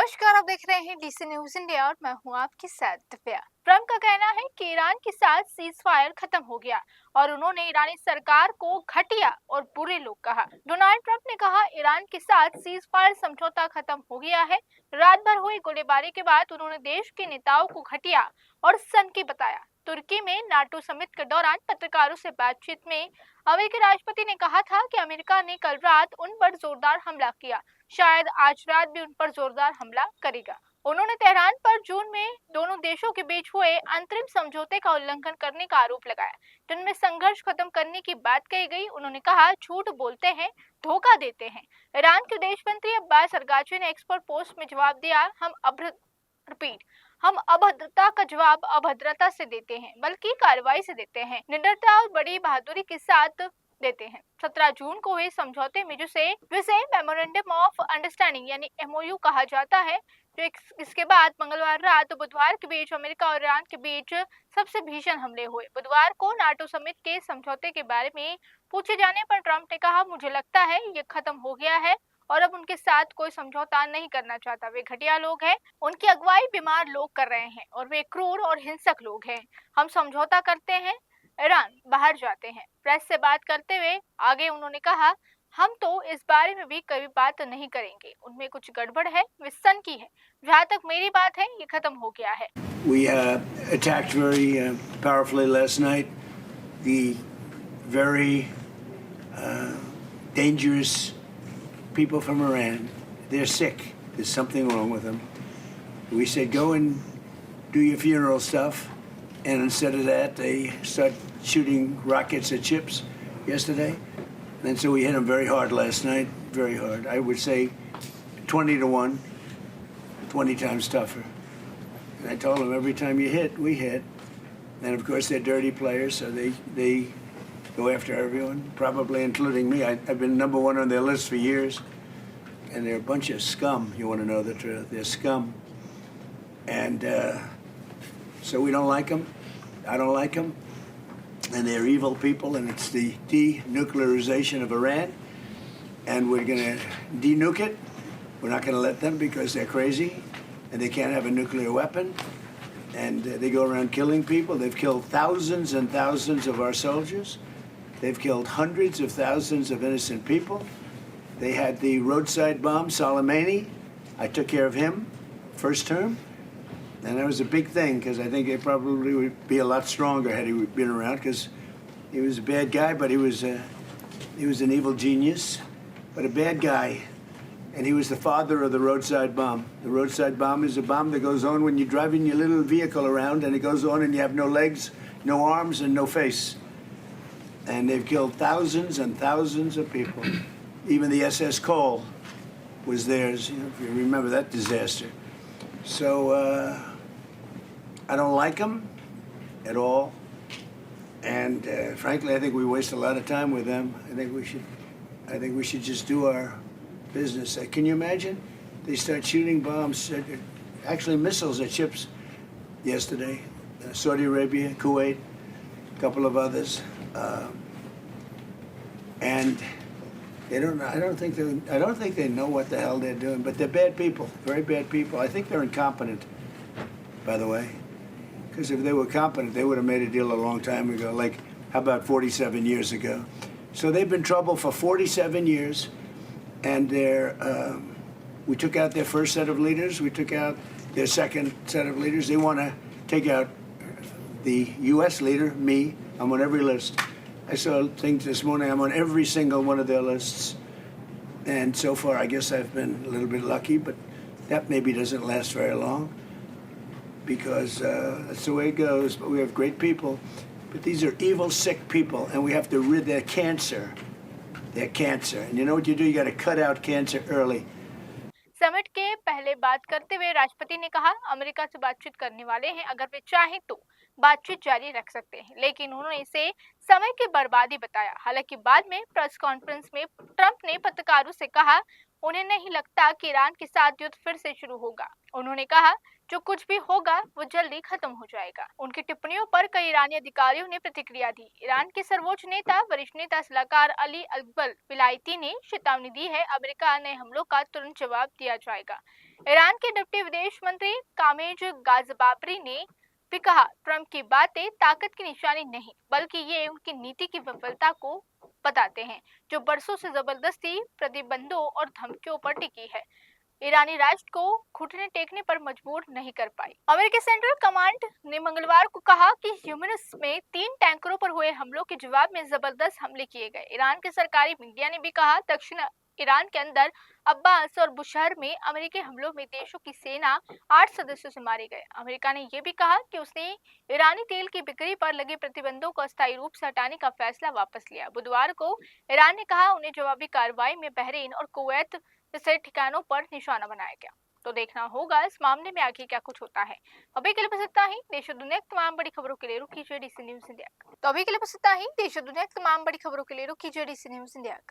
नमस्कार, आप देख रहे हैं डीसी न्यूज इंडिया और मैं हूं आपके साथ दिव्या। ट्रंप का कहना है कि ईरान के साथ सीज फायर खत्म हो गया और उन्होंने ईरानी सरकार को घटिया और बुरे लोग कहा। डोनाल्ड ट्रंप ने कहा ईरान के साथ सीज फायर समझौता खत्म हो गया है। रात भर हुई गोलीबारी के बाद उन्होंने देश के नेताओं को घटिया और सनकी बताया। तुर्की में नाटो समिट के दौरान पत्रकारों से बातचीत में अमेरिकी राष्ट्रपति ने कहा था कि अमेरिका ने कल रात उन पर जोरदार हमला किया, शायद आज रात भी उन पर जोरदार हमला करेगा। उन्होंने तेहरान पर जून में दोनों देशों के बीच हुए अंतरिम समझौते का उल्लंघन करने का आरोप लगाया, जिनमें संघर्ष खत्म करने की बात कही गई। उन्होंने कहा, झूठ बोलते हैं, धोखा देते हैं। ईरान के विदेश मंत्री अब्बास अरगाची ने एक्स पर पोस्ट में जवाब दिया, हम अभद्रता का जवाब अभद्रता से देते हैं, बल्कि कार्रवाई से देते हैं, निडरता और बड़ी बहादुरी के साथ देते हैं। 17 जून को हुए समझौते में जिसे मेमोरेंडम ऑफ अंडरस्टैंडिंग यानी एमओयू कहा जाता है, जो इसके बाद मंगलवार रात बुधवार के बीच अमेरिका और ईरान के बीच सबसे भीषण हमले हुए। बुधवार को नाटो समिट के समझौते के बारे में पूछे जाने पर ट्रंप ने कहा, मुझे लगता है ये खत्म हो गया है और अब उनके साथ कोई समझौता नहीं करना चाहता। वे घटिया लोग हैं, उनकी अगुवाई बीमार लोग कर रहे हैं और वे क्रूर और हिंसक लोग हैं। हम समझौता करते हैं, ईरान बाहर जाते हैं। प्रेस से बात करते हुए आगे उन्होंने कहा, हम तो इस बारे में भी कभी बात नहीं करेंगे, उनमें कुछ गड़बड़ है, वे सन की है। जहाँ तक मेरी बात है, ये खत्म हो गया है। We attacked very powerfully last night. The very dangerous people from Iran. They're sick. There's something wrong with them. We said, go and do your funeral stuff. And instead of that, they start shooting rockets at ships yesterday. And so we hit them very hard last night, very hard. I would say 20 to 1, 20 times tougher. And I told them, every time you hit, we hit. And of course, they're dirty players, so they go after everyone, probably including me. I've been number one on their list for years. And they're a bunch of scum, you want to know the truth. They're scum. And so we don't like them. I don't like them. And they're evil people, and it's the denuclearization of Iran. And we're going to denuke it. We're not going to let them because they're crazy, and they can't have a nuclear weapon. And they go around killing people. They've killed thousands and thousands of our soldiers. They've killed hundreds of thousands of innocent people. They had the roadside bomb, Soleimani. I took care of him first term. And that was a big thing, because I think it probably would be a lot stronger had he been around, because he was a bad guy, but he was an evil genius, but a bad guy. And he was the father of the roadside bomb. The roadside bomb is a bomb that goes on when you're driving your little vehicle around, and it goes on and you have no legs, no arms, and no face. And they've killed thousands and thousands of people. Even the SS Cole was theirs, if you remember that disaster. So I don't like them at all. And frankly, I think we waste a lot of time with them. I think we should just do our business. Can you imagine? They start shooting bombs, actually missiles at ships yesterday. Saudi Arabia, Kuwait, a couple of others. And I don't think they know what the hell they're doing, but they're bad people, very bad people. I think they're incompetent, by the way. Because if they were competent, they would have made a deal a long time ago, like, how about 47 years ago? So they've been in trouble for 47 years, and we took out their first set of leaders, we took out their second set of leaders. They want to take out the U.S. leader, me. I'm on every list. I saw things this morning, I'm on every single one of their lists. And so far, I guess I've been a little bit lucky, but that maybe doesn't last very long, because that's the way it goes. But we have great people. But these are evil, sick people, and we have to rid their cancer. Their cancer. And you know what you do? You got to cut out cancer early. Summit के पहले बात करते हुए राष्ट्रपति ने कहा, America से बातचीत करने वाले हैं, अगर वे चाहें तो बातचीत जारी रख सकते हैं, लेकिन उन्होंने इसे समय की बर्बादी बताया। हालांकि बाद में प्रेस कॉन्फ्रेंस में ट्रंप ने पत्रकारों से कहा, उन्हें नहीं लगता कि ईरान के साथ युद्ध फिर से शुरू होगा। उन्होंने कहा, जो कुछ भी होगा वो जल्दी खत्म हो जाएगा। उनकी टिप्पणियों पर कई ईरानी अधिकारियों ने प्रतिक्रिया दी। ईरान के सर्वोच्च नेता, वरिष्ठ नेता सलाहकार अली अकबर विलायती ने चेतावनी दी है, अमेरिका नए हमलों का तुरंत जवाब दिया जाएगा। ईरान के डिप्टी विदेश मंत्री कामेज गाजबाबरी ने भी कहा, ट्रंप की बातें ताकत की निशानी नहीं बल्कि ये उनकी नीति की विफलता को बताते हैं, जो बरसों से जबरदस्ती प्रतिबंधों और धमकियों पर टिकी है। ईरानी राष्ट्र को घुटने टेकने पर मजबूर नहीं कर पाई। अमेरिकी सेंट्रल कमांड ने मंगलवार को कहा कि ह्यूमनस में 3 टैंकरों पर हुए हमलों के जवाब में जबरदस्त हमले किए गए। ईरान के सरकारी मीडिया ने भी कहा, दक्षिण ईरान के अंदर अब्बास और बुशहर में अमेरिकी हमलों में देशों की सेना 8 सदस्यों से मारे गए। अमेरिका ने यह भी कहा कि उसने ईरानी तेल की बिक्री पर लगे प्रतिबंधों को अस्थायी रूप से हटाने का फैसला वापस लिया। बुधवार को ईरान ने कहा उन्हें जवाबी कार्रवाई में बहरीन और कुवैत जैसे ठिकानों पर निशाना बनाया गया। तो देखना होगा इस मामले में आगे क्या कुछ होता है। अभी के लिए बस इतना ही। देश और दुनिया की तमाम बड़ी खबरों के लिए रुक कीजिए डीसी न्यूज इंडिया का। तो अभी के लिए बस इतना ही। देश और दुनिया की तमाम बड़ी खबरों के लिए रुक कीजिए डीसी न्यूज इंडिया का।